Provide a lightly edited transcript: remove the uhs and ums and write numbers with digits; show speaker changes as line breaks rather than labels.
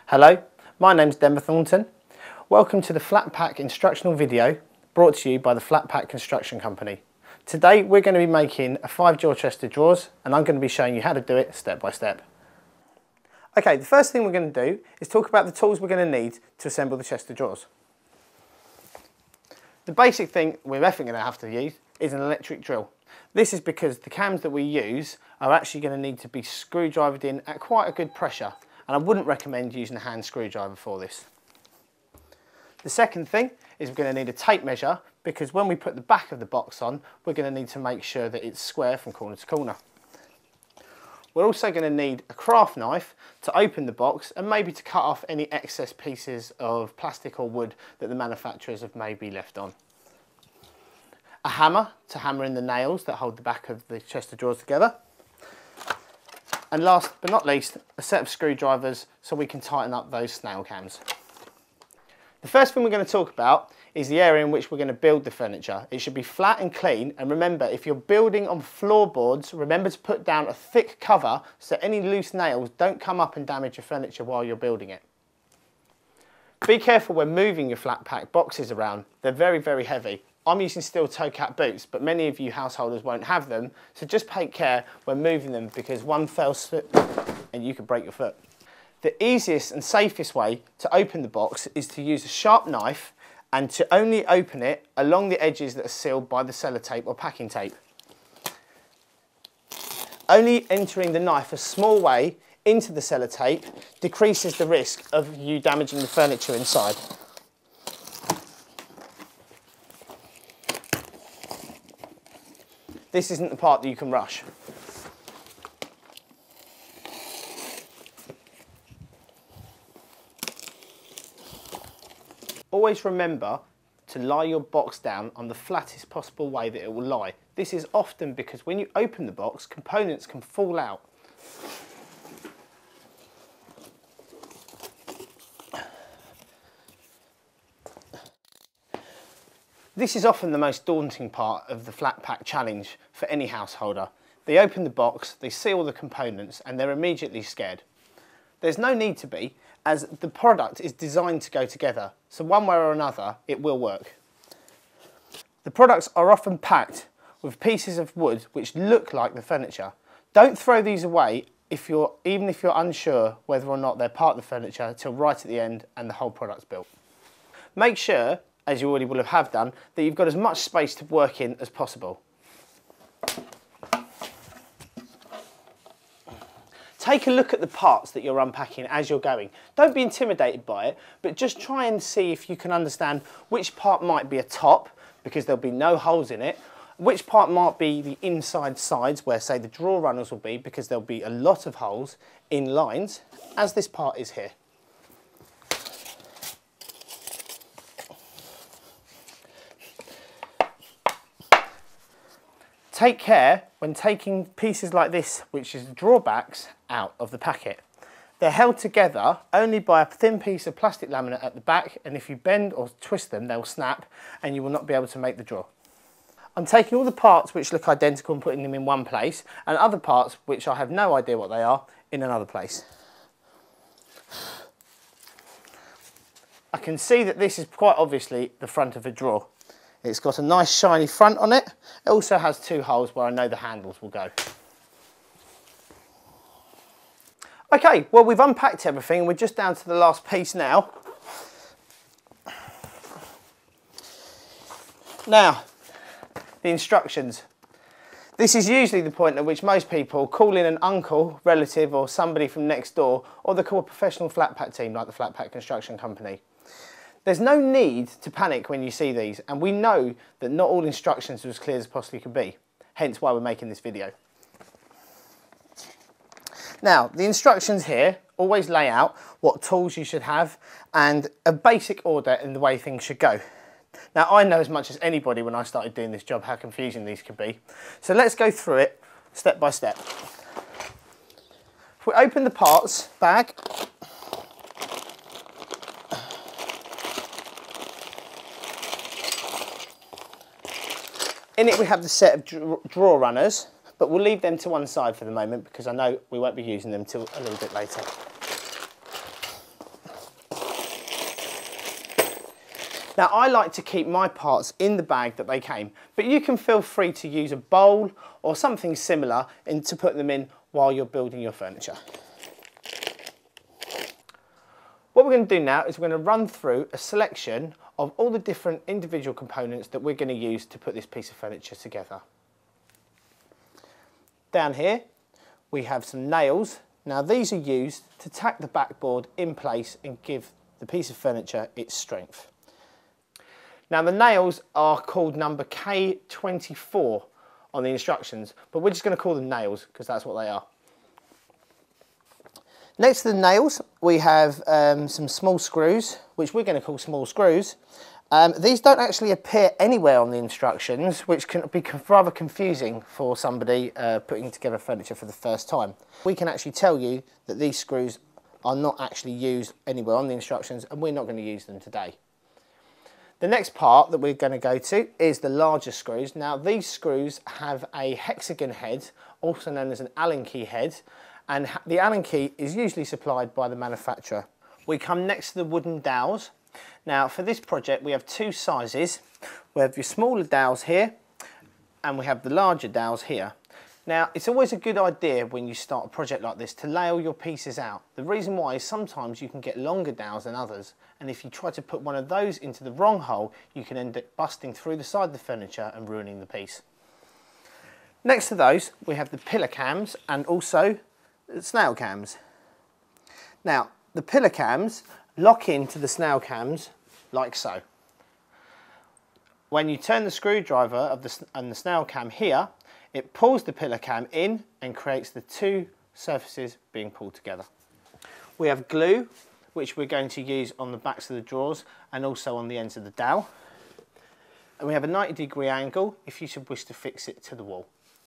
Hello, my name's Denver Thornton. Welcome to the flat pack instructional video brought to you by the Flat Pack Construction Company. Today we're going to be making a 5-jaw chest of drawers and I'm going to be showing you how to do it step by step. Okay, the first thing we're going to do is talk about the tools we're going to need to assemble the chest of drawers. The basic thing we're definitely going to have to use is an electric drill. This is because the cams that we use are actually going to need to be screwdrivered in at quite a good pressure, and I wouldn't recommend using a hand screwdriver for this. The second thing is we're going to need a tape measure, because when we put the back of the box on, we're going to need to make sure that it's square from corner to corner. We're also going to need a craft knife to open the box and maybe to cut off any excess pieces of plastic or wood that the manufacturers have maybe left on. A hammer to hammer in the nails that hold the back of the chest of drawers together. And last but not least, a set of screwdrivers so we can tighten up those snail cams. The first thing we're going to talk about is the area in which we're going to build the furniture. It should be flat and clean, and remember, if you're building on floorboards, remember to put down a thick cover so any loose nails don't come up and damage your furniture while you're building it. Be careful when moving your flat pack boxes around. They're very, very heavy. I'm using steel toe cap boots, but many of you householders won't have them, so just take care when moving them, because one fell slip and you could break your foot. The easiest and safest way to open the box is to use a sharp knife and to only open it along the edges that are sealed by the sellotape or packing tape. Only entering the knife a small way into the sellotape decreases the risk of you damaging the furniture inside. This isn't the part that you can rush. Always remember to lie your box down on the flattest possible way that it will lie. This is often because when you open the box, components can fall out. This is often the most daunting part of the flat pack challenge for any householder. They open the box, they see all the components, and they're immediately scared. There's no need to be, as the product is designed to go together, so one way or another it will work. The products are often packed with pieces of wood which look like the furniture. Don't throw these away even if you're unsure whether or not they're part of the furniture until right at the end and the whole product's built. Make sure, as you already will have done, that you've got as much space to work in as possible. Take a look at the parts that you're unpacking as you're going. Don't be intimidated by it, but just try and see if you can understand which part might be a top, because there'll be no holes in it, which part might be the inside sides, where say the drawer runners will be, because there'll be a lot of holes in lines, as this part is here. Take care when taking pieces like this, which is drawbacks, out of the packet. They're held together only by a thin piece of plastic laminate at the back, and if you bend or twist them, they'll snap and you will not be able to make the drawer. I'm taking all the parts which look identical and putting them in one place, and other parts which I have no idea what they are in another place. I can see that this is quite obviously the front of a drawer. It's got a nice shiny front on it. It also has 2 holes where I know the handles will go. Okay, well, we've unpacked everything and we're just down to the last piece now. Now, the instructions. This is usually the point at which most people call in an uncle, relative, or somebody from next door, or they call a professional flat pack team like the Flat Pack Construction Company. There's no need to panic when you see these, and we know that not all instructions are as clear as possibly could be, hence why we're making this video. Now, the instructions here always lay out what tools you should have and a basic order in the way things should go. Now, I know as much as anybody when I started doing this job how confusing these could be, so let's go through it step by step. If we open the parts bag, in it we have the set of drawer runners, but we'll leave them to one side for the moment because I know we won't be using them till a little bit later. Now I like to keep my parts in the bag that they came, but you can feel free to use a bowl or something similar to put them in while you're building your furniture. What we're going to do now is we're going to run through a selection of all the different individual components that we're going to use to put this piece of furniture together. Down here we have some nails. Now these are used to tack the backboard in place and give the piece of furniture its strength. Now the nails are called number K24 on the instructions, but we're just going to call them nails because that's what they are. Next to the nails we have some small screws, which we're going to call small screws. These don't actually appear anywhere on the instructions, which can be rather confusing for somebody putting together furniture for the first time. We can actually tell you that these screws are not actually used anywhere on the instructions, and we're not going to use them today. The next part that we're going to go to is the larger screws. Now these screws have a hexagon head, also known as an Allen key head, and the Allen key is usually supplied by the manufacturer. We come next to the wooden dowels. Now for this project we have two sizes. We have your smaller dowels here and we have the larger dowels here. Now it's always a good idea when you start a project like this to lay all your pieces out. The reason why is sometimes you can get longer dowels than others, and if you try to put one of those into the wrong hole you can end up busting through the side of the furniture and ruining the piece. Next to those we have the pillar cams and also the snail cams. Now the pillar cams lock into the snail cams like so. When you turn the screwdriver and the snail cam here, it pulls the pillar cam in and creates the two surfaces being pulled together. We have glue, which we're going to use on the backs of the drawers and also on the ends of the dowel. And we have a 90-degree angle if you should wish to fix it to the wall.